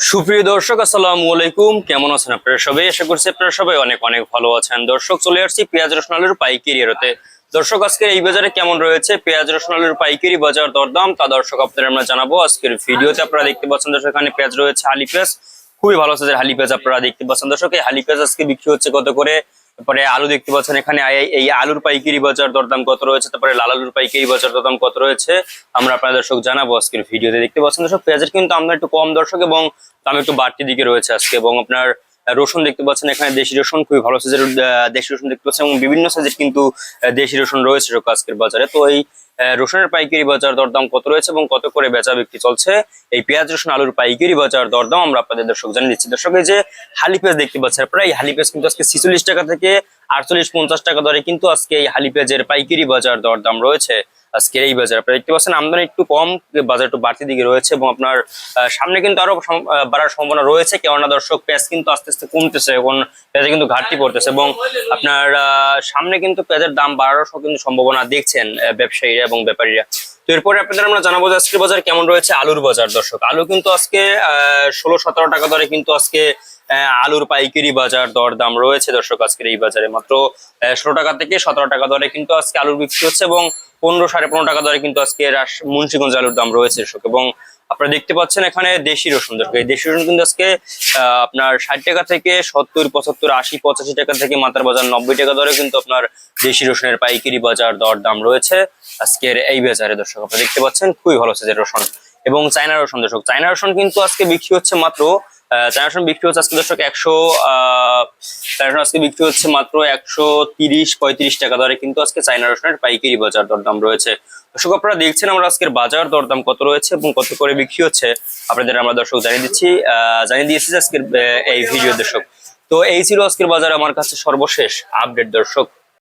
সুপ্রিয় দর্শক, আসসালামু আলাইকুম। কেমন আছেন আপনারা সবাই? আশা করছি আপনারা সবাই অনেক অনেক ভালো আছেন। দর্শক, চলে আসছি পেঁয়াজ রসুন আলুর পাইকারি রেটে। দর্শক, আজকে এই বাজারে কেমন রয়েছে পেঁয়াজ রসুন আলুর পাইকারি বাজার দরদাম, তা দর্শক আপনাদের আমরা জানাবো আজকের ভিডিওতে। আপনারা দেখতে পাচ্ছেন দর্শক, এখানে পেঁয়াজ রয়েছে, হালি পেঁয়াজ, খুবই ভালো সাইজের হালি পেঁয়াজ আপনারা দেখতে পাচ্ছেন। দর্শক, এই হালি পেঁয়াজ আজকে বিক্রি হচ্ছে কত করে? তারপরে আলু দেখতে পাচ্ছেন এখানে, এই আলুর পাইকারি বাজার দরদাম কত রয়েছে, তারপরে লাল আলুর পাইকারি বাজার দরদাম কত রয়েছে, আমরা আপনাদের দর্শক জানাবো আজকের ভিডিওতে। দেখতে পাচ্ছেন দর্শক, পেঁয়াজের কিন্তু আমদানি একটু কম দর্শক, এবং দাম একটু বাড়তি দিকে রয়েছে আজকে। এবং আপনার রসুন দেখতে পাচ্ছেন এখানে, দেশি রসুন, খুবই ভালো সাইজের দেশি রসুন দেখতে পাচ্ছেন, এবং বিভিন্ন সাইজের কিন্তু দেশি রসুন রয়েছে আজকের বাজারে। তো এই রসুনের পাইকারি বাজার দরদাম কত রয়েছে এবং কত করে বেচা বিক্রি চলছে, এই পেঁয়াজ রসুন আলুর পাইকারি বাজার দরদাম আমরা আপনাদের দর্শক জানিয়ে দিচ্ছি। দর্শক, এই যে হালি পেঁয়াজ দেখতে পাচ্ছেন আপনারা, এই হালি পেঁয়াজ কিন্তু আজকে 46 টাকা থেকে 48-50 টাকা দরে কিন্তু আজকে এই হালি পেঁয়াজের পাইকারি বাজার দরদাম রয়েছে আজকের এই বাজার। আপনারা দেখতে পাচ্ছেন আমদানি একটু কম, বাজার একটু বাড়তি দিকে রয়েছে, এবং আপনার সামনে কিন্তু আরো বাড়ার সম্ভাবনা রয়েছে, কেননা দর্শক পেঁয়াজ কিন্তু আস্তে আস্তে কমতেছে, এখন পেঁয়াজে কিন্তু ঘাটতি পড়তেছে, এবং আপনার সামনে কিন্তু পেঁয়াজের দাম বাড়ারও কিন্তু সম্ভাবনা দেখছেন ব্যবসায়ীরা এবং ব্যাপারীরা। তো এরপরে আপনাদের আমরা জানাবো যে আজকের বাজার কেমন রয়েছে আলুর বাজার। দর্শক, আলু কিন্তু আজকে 16-17 টাকা দরে কিন্তু আজকে আলুর পাইকারি বাজার দরদাম রয়েছে দর্শক। আজকের এই বাজারে মাত্র 16 টাকা থেকে 17 টাকা দরে কিন্তু আজকে আলুর বিক্রি হচ্ছে, এবং 15-15.5 টাকা দরে কিন্তু আজকে মুন্সিগঞ্জ আলুর দাম রয়েছে দর্শক। এবং আপনারা দেখতে পাচ্ছেন এখানে দেশি রসুন দর্শক, এই দেশি রসুন কিন্তু আজকে আপনার 60 টাকা থেকে 70, 75, 80, 85 টাকা থেকে মাথার বাজার 90 টাকা দরে কিন্তু আপনার দেশি রসুনের পাইকারি বাজার দরদাম রয়েছে আজকের এই বাজারে দর্শক। আপনারা দেখতে পাচ্ছেন খুবই ভালো সাইজের রসুন। এবং চায়না রসুন দর্শক, চায়না রসুন কিন্তু আজকে বিক্রি হচ্ছে মাত্র চায়না রসুন বিক্রি হচ্ছে আজকে দর্শক 100 চায়না রসুন আজকে বিক্রি হচ্ছে মাত্র 130-35 টাকা দরে কিন্তু আজকে চায়না রসুনের পাইকারি বাজার দরদাম রয়েছে দর্শক। আপনারা দেখছেন আমরা আজকের বাজার দরদাম কত রয়েছে এবং কত করে বিক্রি হচ্ছে আপনাদের আমরা দর্শক জানিয়ে দিয়েছি আজকের এই ভিডিও দর্শক। তো এই ছিল আজকের বাজার আমার কাছে সর্বশেষ আপডেট দর্শক।